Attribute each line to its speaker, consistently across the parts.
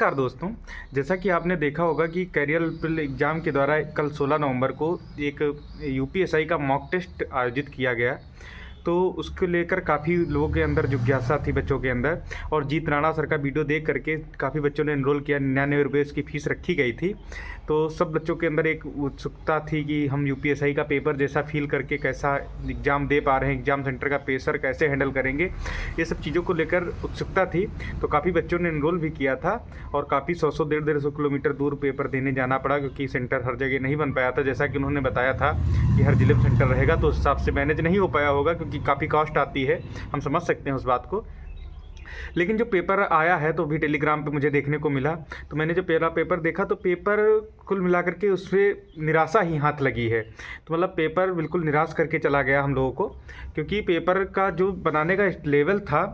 Speaker 1: नमस्कार दोस्तों। जैसा कि आपने देखा होगा कि कैरियर एग्ज़ाम के द्वारा कल 16 नवंबर को एक यूपीएसआई का मॉक टेस्ट आयोजित किया गया। तो उसको लेकर काफ़ी लोगों के अंदर जिज्ञासा थी बच्चों के अंदर, और जीत राणा सर का वीडियो देख करके काफ़ी बच्चों ने एनरोल किया। 99 रुपये इसकी फ़ीस रखी गई थी। तो सब बच्चों के अंदर एक उत्सुकता थी कि हम यूपीएसआई का पेपर जैसा फील करके कैसा एग्ज़ाम दे पा रहे हैं, एग्ज़ाम सेंटर का प्रेशर कैसे हैंडल करेंगे, ये सब चीज़ों को लेकर उत्सुकता थी। तो काफ़ी बच्चों ने एनरोल भी किया था और काफ़ी 100 150 किलोमीटर दूर पेपर देने जाना पड़ा, क्योंकि सेंटर हर जगह नहीं बन पाया था। जैसा कि उन्होंने बताया था कि हर जिले में सेंटर रहेगा, तो उस हिसाब से मैनेज नहीं हो पाया होगा, क्योंकि काफ़ी कॉस्ट आती है, हम समझ सकते हैं उस बात को। लेकिन जो पेपर आया है तो भी टेलीग्राम पे मुझे देखने को मिला। तो मैंने जो पहला पेपर देखा तो पेपर कुल मिलाकर के उसमें निराशा ही हाथ लगी है। तो मतलब पेपर बिल्कुल निराश करके चला गया हम लोगों को, क्योंकि पेपर का जो बनाने का लेवल था,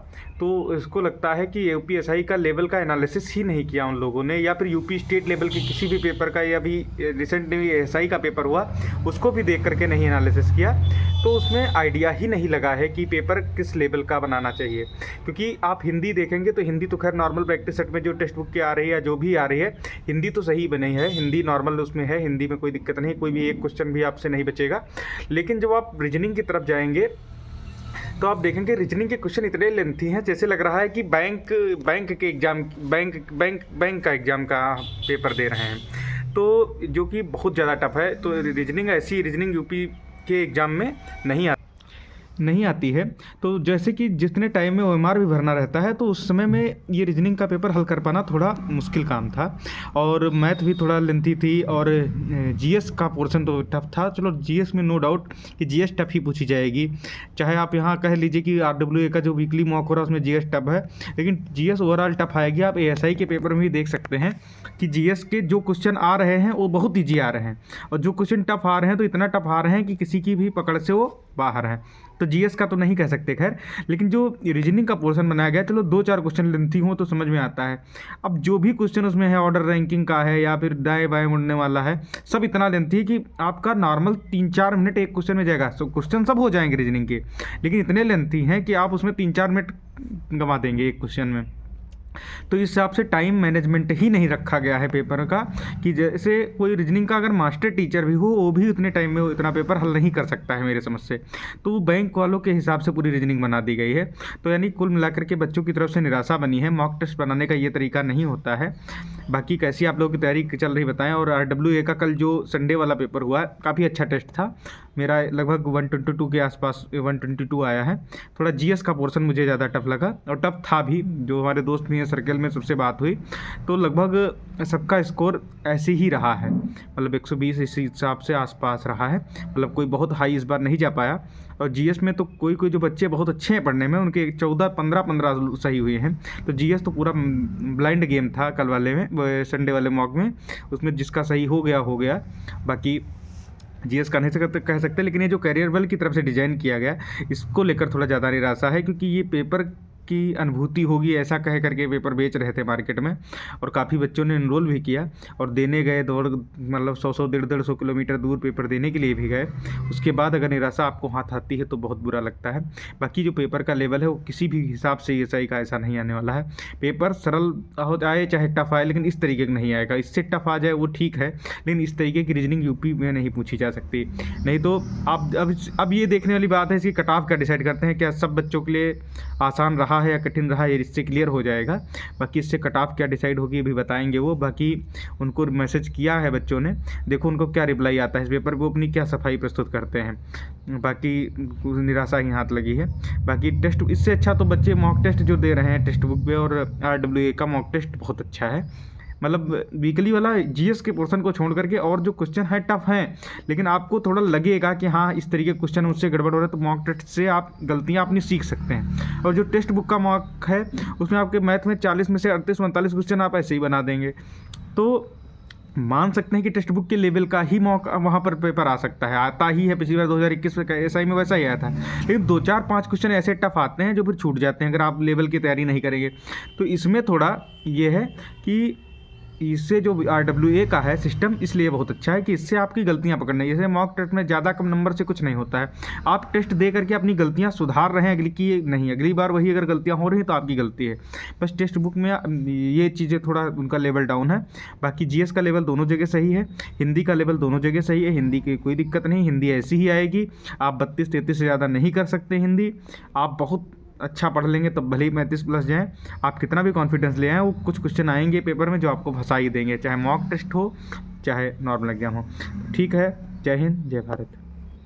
Speaker 1: तो इसको लगता है कि यूपीएसआई का लेवल का एनालिसिस ही नहीं किया उन लोगों ने, या फिर यूपी स्टेट लेवल के किसी भी पेपर का, या भी रिसेंटली एसआई का पेपर हुआ उसको भी देख करके नहीं एनालिसिस किया। तो उसमें आइडिया ही नहीं लगा है कि पेपर किस लेवल का बनाना चाहिए। क्योंकि आप हिंदी देखेंगे तो हिंदी तो खैर नॉर्मल प्रैक्टिस सेट में जो टेक्स्ट बुक के आ रही है या जो भी आ रही है, हिंदी तो सही बनी है, हिंदी नॉर्मल उसमें है, हिंदी में कोई दिक्कत नहीं, कोई भी एक क्वेश्चन भी आपसे नहीं बचेगा। लेकिन जब आप रीजनिंग की तरफ जाएंगे तो आप देखेंगे रीजनिंग के क्वेश्चन इतने लेंथी हैं, जैसे लग रहा है कि बैंक के एग्जाम बैंक का एग्ज़ाम का पेपर दे रहे हैं, तो जो कि बहुत ज़्यादा टफ है। तो रीजनिंग यूपी के एग्ज़ाम में नहीं आती है। तो जैसे कि जितने टाइम में ओएमआर भी भरना रहता है, तो उस समय में ये रीजनिंग का पेपर हल कर पाना थोड़ा मुश्किल काम था, और मैथ भी थोड़ा लेंथी थी, और जीएस का पोर्शन तो टफ था। चलो जीएस में नो डाउट कि जीएस टफ ही पूछी जाएगी, चाहे आप यहाँ कह लीजिए कि आरडब्ल्यूए का जो वीकली मॉक हो रहा है उसमें जीएस टफ है, लेकिन जीएस ओवरऑल टफ आएगी। आप एएसआई के पेपर में भी देख सकते हैं कि जीएस के जो क्वेश्चन आ रहे हैं वो बहुत ईजी आ रहे हैं, और जो क्वेश्चन टफ आ रहे हैं तो इतना टफ आ रहे हैं कि किसी की भी पकड़ से वो बाहर है। तो जीएस का तो नहीं कह सकते खैर, लेकिन जो रीजनिंग का पोर्शन बनाया गया, चलो 2-4 क्वेश्चन लेंथी हो तो समझ में आता है। अब जो भी क्वेश्चन उसमें है, ऑर्डर रैंकिंग का है या फिर दाएं बाएं मुड़ने वाला है, सब इतना लेंथी है कि आपका नॉर्मल 3-4 मिनट एक क्वेश्चन में जाएगा। सो क्वेश्चन सब हो जाएंगे रीजनिंग के, लेकिन इतने लेंथी हैं कि आप उसमें 3-4 मिनट गंवा देंगे एक क्वेश्चन में। तो इस हिसाब से टाइम मैनेजमेंट ही नहीं रखा गया है पेपर का, कि जैसे कोई रीजनिंग का अगर मास्टर टीचर भी हो वो भी उतने टाइम में इतना पेपर हल नहीं कर सकता है मेरे समझ से। तो बैंक वालों के हिसाब से पूरी रीजनिंग बना दी गई है। तो यानी कुल मिलाकर के बच्चों की तरफ से निराशा बनी है। मॉक टेस्ट बनाने का ये तरीका नहीं होता है। बाकी कैसी आप लोगों की तैयारी चल रही बताएं। और आरडब्ल्यूए का कल जो संडे वाला पेपर हुआ काफ़ी अच्छा टेस्ट था मेरा, लगभग 122 के आसपास 122 आया है। थोड़ा जीएस का पोर्शन मुझे ज़्यादा टफ लगा, और टफ था भी। जो हमारे दोस्त भी हैं सर्कल में, सबसे बात हुई तो लगभग सबका स्कोर ऐसे ही रहा है, मतलब 120 इस हिसाब से आसपास रहा है। मतलब कोई बहुत हाई इस बार नहीं जा पाया। और जीएस में तो कोई जो बच्चे बहुत अच्छे हैं पढ़ने में, उनके 14-15 सही हुए हैं। तो जीएस तो पूरा ब्लाइंड गेम था कल वाले में, संडे वाले मॉक में। उसमें जिसका सही हो गया। बाकी जीएस का नहीं कह सकते, लेकिन ये जो कैरियर वेल की तरफ से डिज़ाइन किया गया, इसको लेकर थोड़ा ज़्यादा निराशा है, क्योंकि ये पेपर की अनुभूति होगी ऐसा कह करके पेपर बेच रहे थे मार्केट में, और काफ़ी बच्चों ने एनरोल भी किया और देने गए, दौड़ मतलब 100 150 किलोमीटर दूर पेपर देने के लिए भी गए। उसके बाद अगर निराशा आपको हाथ आती है तो बहुत बुरा लगता है। बाकी जो पेपर का लेवल है वो किसी भी हिसाब से एएसआई का ऐसा नहीं आने वाला है। पेपर सरल हो जाए चाहे टफ आए, लेकिन इस तरीके का नहीं आएगा। इससे टफ आ जाए वो ठीक है, लेकिन इस तरीके की रीजनिंग यूपी में नहीं पूछी जा सकती। नहीं तो आप अब ये देखने वाली बात है इसकी कट ऑफ का डिसाइड करते हैं, क्या सब बच्चों के लिए आसान रहा है या कठिन रहा, ये इससे क्लियर हो जाएगा। बाकी इससे कट ऑफ क्या डिसाइड होगी अभी बताएंगे वो। बाकी उनको मैसेज किया है बच्चों ने, देखो उनको क्या रिप्लाई आता है इस पेपर को, अपनी क्या सफाई प्रस्तुत करते हैं। बाकी निराशा ही हाथ लगी है। बाकी टेस्ट इससे अच्छा तो बच्चे मॉक टेस्ट जो दे रहे हैं टेक्स्ट बुक पे, और आरडब्ल्यूए का मॉक टेस्ट बहुत अच्छा है। मतलब वीकली वाला जीएस के पोर्शन को छोड़ करके और जो क्वेश्चन है टफ हैं, लेकिन आपको थोड़ा लगेगा कि हाँ इस तरीके के क्वेश्चन मुझसे गड़बड़ हो रहा है, तो मॉक टेस्ट से आप गलतियाँ अपनी सीख सकते हैं। और जो टेक्स्ट बुक का मॉक है उसमें आपके मैथ में 40 में से 38-39 क्वेश्चन आप ऐसे ही बना देंगे। तो मान सकते हैं कि टेक्स्ट बुक के लेवल का ही मॉक वहाँ पर पेपर आ सकता है, आता ही है। पिछली बार 2021 में एसआई में वैसा ही आया था, लेकिन 2-4-5 क्वेश्चन ऐसे टफ आते हैं जो फिर छूट जाते हैं अगर आप लेवल की तैयारी नहीं करेंगे। तो इसमें थोड़ा ये है कि इससे जो RWA का है सिस्टम इसलिए बहुत अच्छा है कि इससे आपकी गलतियां पकड़ना है। जैसे मॉक टेस्ट में ज़्यादा कम नंबर से कुछ नहीं होता है, आप टेस्ट दे करके अपनी गलतियां सुधार रहे हैं, अगली की नहीं, अगली बार वही अगर गलतियां हो रही हैं तो आपकी गलती है। बस टेक्स्ट बुक में ये चीज़ें थोड़ा उनका लेवल डाउन है, बाकी GS का लेवल दोनों जगह सही है, हिंदी का लेवल दोनों जगह सही है, हिंदी की कोई दिक्कत नहीं, हिंदी ऐसी ही आएगी। आप 32-33 से ज़्यादा नहीं कर सकते हिंदी, आप बहुत अच्छा पढ़ लेंगे तब भले ही 35+ जाएँ। आप कितना भी कॉन्फिडेंस ले आएँ, वो कुछ क्वेश्चन आएंगे पेपर में जो आपको फंसा ही देंगे, चाहे मॉक टेस्ट हो चाहे नॉर्मल एग्जाम हो। ठीक है, जय हिंद, जय भारत।